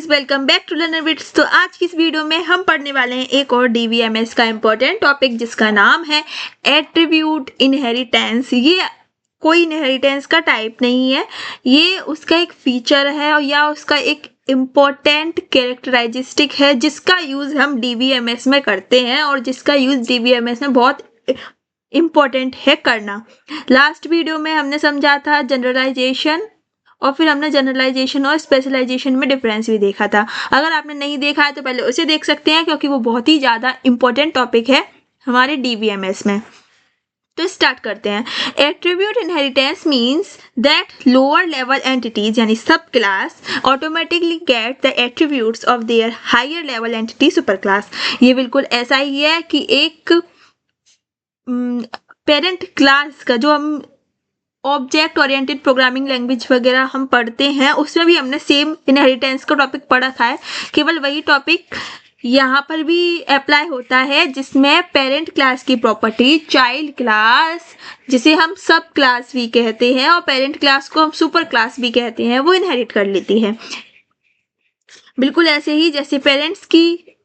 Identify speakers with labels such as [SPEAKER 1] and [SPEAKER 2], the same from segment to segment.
[SPEAKER 1] Guys, welcome back to Learner Bits. तो आज की इस वीडियो में हम पढ़ने वाले हैं एक और डीवीएमएस का इम्पोर्टेंट टॉपिक जिसका नाम है एट्रीब्यूट इनहेरिटेंस। ये कोई इनहेरिटेंस का टाइप नहीं है, ये उसका एक फीचर है या उसका एक इम्पोर्टेंट कैरेक्टराइस्टिक है जिसका यूज हम डीवीएमएस में करते हैं और जिसका यूज डीवीएमएस में बहुत इम्पोर्टेंट है करना। लास्ट वीडियो में हमने समझा था जनरलाइजेशन और फिर हमने जनरलाइजेशन और स्पेशलाइजेशन में डिफरेंस भी देखा था। अगर आपने नहीं देखा है तो पहले उसे देख सकते हैं क्योंकि वो बहुत ही ज़्यादा इम्पोर्टेंट टॉपिक है हमारे डीवीएमएस में। तो स्टार्ट करते हैं। Attribute inheritance means that lower level entities यानी sub class automatically get the attributes of their higher level entity super class. ये बिल्कुल ऐसा ही है कि एक पेरेंट क्लास का जो हम ऑब्जेक्ट ओरिएंटेड प्रोग्रामिंग लैंग्वेज वगैरह हम पढ़ते हैं उसमें भी हमने सेम इनहेरिटेंस का टॉपिक पढ़ा था। केवल वही टॉपिक यहाँ पर भी अप्लाई होता है जिसमें पेरेंट क्लास की प्रॉपर्टी चाइल्ड क्लास, जिसे हम सब क्लास भी कहते हैं और पेरेंट क्लास को हम सुपर क्लास भी कहते हैं, वो इनहेरिट कर लेती है। बिल्कुल ऐसे ही जैसे पेरेंट्स की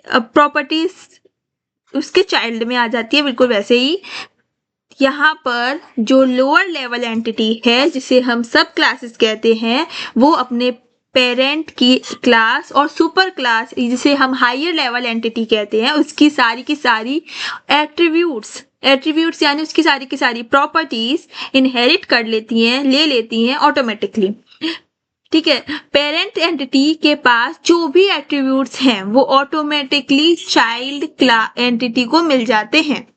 [SPEAKER 1] प्रॉपर्टीज उसके चाइल्ड में आ जाती है, बिल्कुल वैसे ही यहाँ पर जो लोअर लेवल एंटिटी है जिसे हम सब क्लासेस कहते हैं वो अपने पेरेंट की क्लास और सुपर क्लास जिसे हम हायर लेवल एंटिटी कहते हैं उसकी सारी की सारी एट्रीब्यूट्स यानी उसकी सारी की सारी प्रॉपर्टीज इनहेरिट कर लेती हैं, ले लेती हैं ऑटोमेटिकली। ठीक है, पेरेंट एंटिटी के पास जो भी एट्रीब्यूट्स हैं वो ऑटोमेटिकली चाइल्ड एंटिटी को मिल जाते हैं।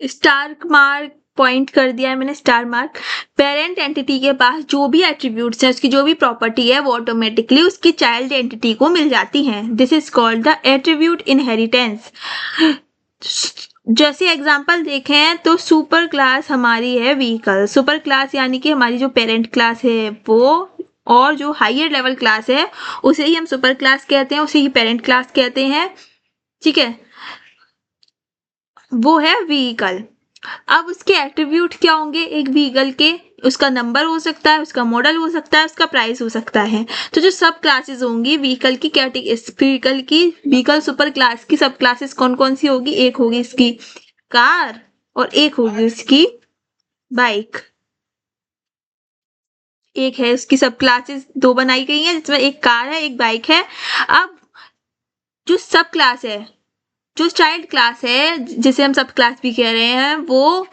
[SPEAKER 1] स्टार मार्क पॉइंट कर दिया है मैंने, स्टार मार्क। पेरेंट एंटिटी के पास जो भी एट्रीब्यूट्स हैं उसकी जो भी प्रॉपर्टी है वो ऑटोमेटिकली उसकी चाइल्ड एंटिटी को मिल जाती हैं। This is called the attribute inheritance. जैसे एग्जांपल देखें तो सुपर क्लास हमारी है व्हीकल। सुपर क्लास यानी कि हमारी जो पेरेंट क्लास है वो, और जो हायर लेवल क्लास है उसे ही हम सुपर क्लास कहते हैं, उसे ही पेरेंट क्लास कहते हैं। ठीक है, वो है व्हीकल। अब उसके एट्रीब्यूट क्या होंगे एक व्हीकल के? उसका नंबर हो सकता है, उसका मॉडल हो सकता है, उसका प्राइस हो सकता है। तो जो सब क्लासेस होंगी व्हीकल की व्हीकल सुपर क्लास की सब क्लासेस कौन कौन सी होगी? एक होगी इसकी कार और एक होगी इसकी बाइक। एक है उसकी सब क्लासेस दो बनाई गई हैं जिसमें एक कार है एक बाइक है। अब जो सब क्लास है, जो चाइल्ड क्लास है जिसे हम सब क्लास भी कह रहे हैं, वो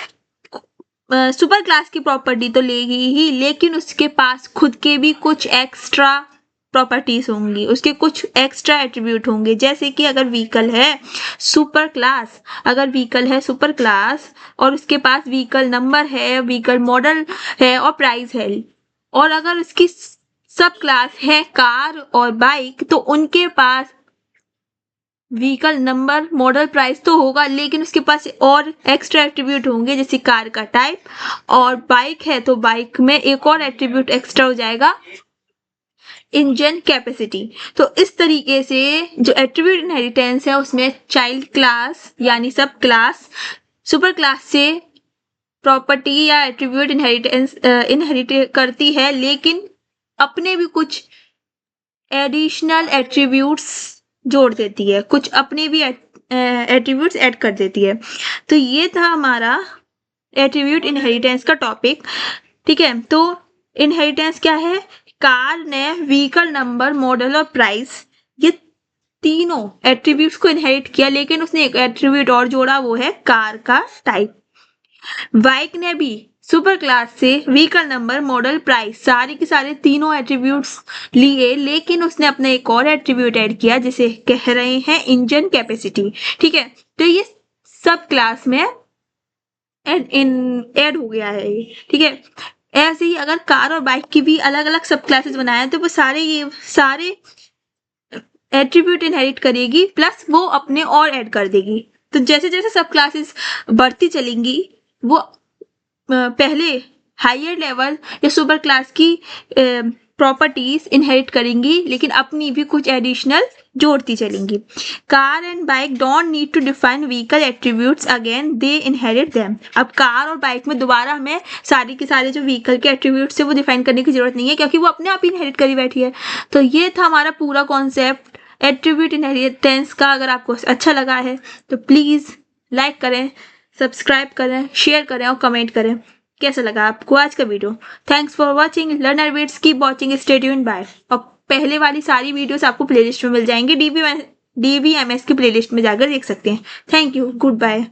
[SPEAKER 1] सुपर क्लास की प्रॉपर्टी तो लेगी ही, लेकिन उसके पास खुद के भी कुछ एक्स्ट्रा प्रॉपर्टीज होंगी, उसके कुछ एक्स्ट्रा एट्रीब्यूट होंगे। जैसे कि अगर व्हीकल है सुपर क्लास, और उसके पास व्हीकल नंबर है, व्हीकल मॉडल है और प्राइस है, और अगर उसकी सब क्लास है कार और बाइक तो उनके पास व्हीकल नंबर मॉडल प्राइस तो होगा लेकिन उसके पास और एक्स्ट्रा एट्रीब्यूट होंगे। जैसे कार का टाइप, और बाइक है तो बाइक में एक और एट्रीब्यूट एक्स्ट्रा हो जाएगा, इंजन कैपेसिटी। तो इस तरीके से जो एट्रीब्यूट इनहेरिटेंस है उसमें चाइल्ड क्लास यानी सब क्लास सुपर क्लास से प्रॉपर्टी या एट्रीब्यूट इनहेरिट करती है, लेकिन अपने भी कुछ एडिशनल एट्रीब्यूट्स जोड़ देती है, कुछ अपने भी एट्रीब्यूट्स ऐड कर देती है। तो ये था हमारा एट्रीब्यूट इनहेरिटेंस का टॉपिक। ठीक है, तो इनहेरिटेंस क्या है? कार ने व्हीकल नंबर मॉडल और प्राइस ये तीनों एट्रीब्यूट्स को इनहेरिट किया, लेकिन उसने एक एट्रीब्यूट और जोड़ा, वो है कार का टाइप। बाइक ने भी सुपर क्लास से व्हीकल नंबर मॉडल प्राइस सारे के सारे तीनों एट्रीब्यूट्स लिए, लेकिन उसने अपना एक और एट्रीब्यूट ऐड किया जिसे कह रहे हैं इंजन कैपेसिटी। ठीक है, तो ये सब क्लास में ऐड हो गया है। ठीक है, ऐसे ही अगर कार और बाइक की भी अलग अलग सब क्लासेस बनाए तो वो सारे एट्रीब्यूट इनहेरिट करेगी, प्लस वो अपने और ऐड कर देगी। तो जैसे जैसे सब क्लासेस बढ़ती चलेंगी वो पहले हायर लेवल या सुपर क्लास की प्रॉपर्टीज इनहेरिट करेंगी, लेकिन अपनी भी कुछ एडिशनल जोड़ती चलेंगी। Car and bike don't need to define vehicle attributes again, they inherit them. अब कार और बाइक में दोबारा हमें सारी के सारे जो व्हीकल के एट्रीब्यूट्स है वो डिफाइन करने की जरूरत नहीं है, क्योंकि वो अपने आप ही इनहेरिट करी बैठी है। तो ये था हमारा पूरा कॉन्सेप्ट एट्रीब्यूट इनहेरिटेंस का। अगर आपको अच्छा लगा है तो प्लीज़ लाइक करें, सब्सक्राइब करें, शेयर करें और कमेंट करें कैसा लगा आपको आज का video. Thanks for watching Learner Bits, keep watching, stay tuned, bye. और पहले वाली सारी वीडियोस आपको प्लेलिस्ट में मिल जाएंगे, डीबीएमएस की प्लेलिस्ट में जाकर देख सकते हैं। Thank you, good bye.